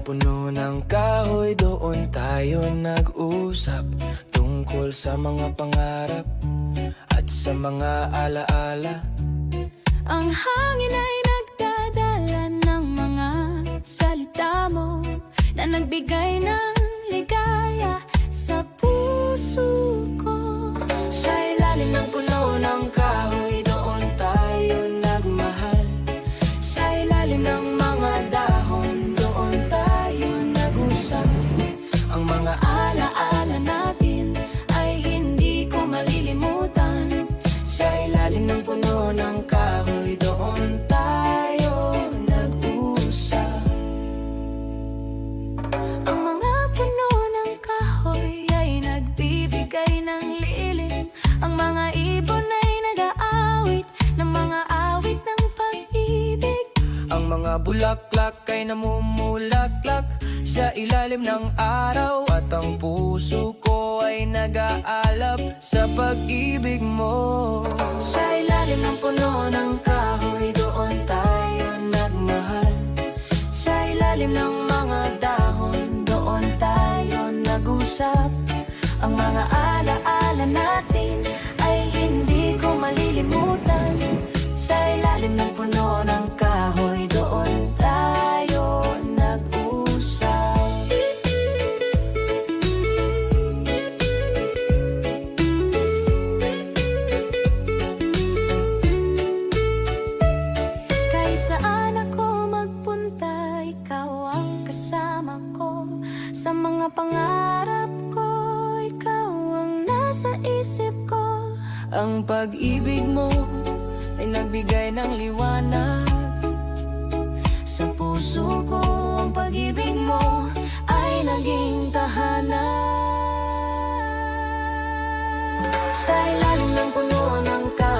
puno ng kahoy, doon tayo nag-usap tungkol sa mga pangarap at sa mga alaala. Ang hangin ay nagdadala ng mga salita mo na nagbigay ng ligaya sa puso ko. Sa ilalim ng puno ng kahoy, doon tayo nagmahal. Sa ilalim ng mga dahon, doon tayo nag-usap. Ang mga alaala natin ay hindi ko malilimutan. Sa ilalim ng puno ng kahoy, doon tayo nag-usap. Ang mga puno ng kahoy ay nagbibigay ng lilim. Ang mga ibon ay nag-aawit ng mga awit ng pag-ibig. Ang mga bulaklak ay namumulaklak sa ilalim ng araw, at ang puso ko ay nag-aalab sa pag-ibig mo. Sa ilalim ng puno ng kahoy, doon tayo nagmahal. Sa ilalim ng mga dahon, doon tayo nag-usap. Ang mga alaala natin ay hindi ko malilimutan. Sa ilalim ng puno ng kahoy, doon tayo nag-usap. Kahit saan ako magpunta, ikaw ang kasama ko. Sa mga pangarap ko, ikaw ang nasa isip ko. Ang pag-ibig mo ay nagbigay ng liwanag Sa puso ko, ang pag-ibig mo ay naging tahanan. sa ilalim ng puno ng kahoy.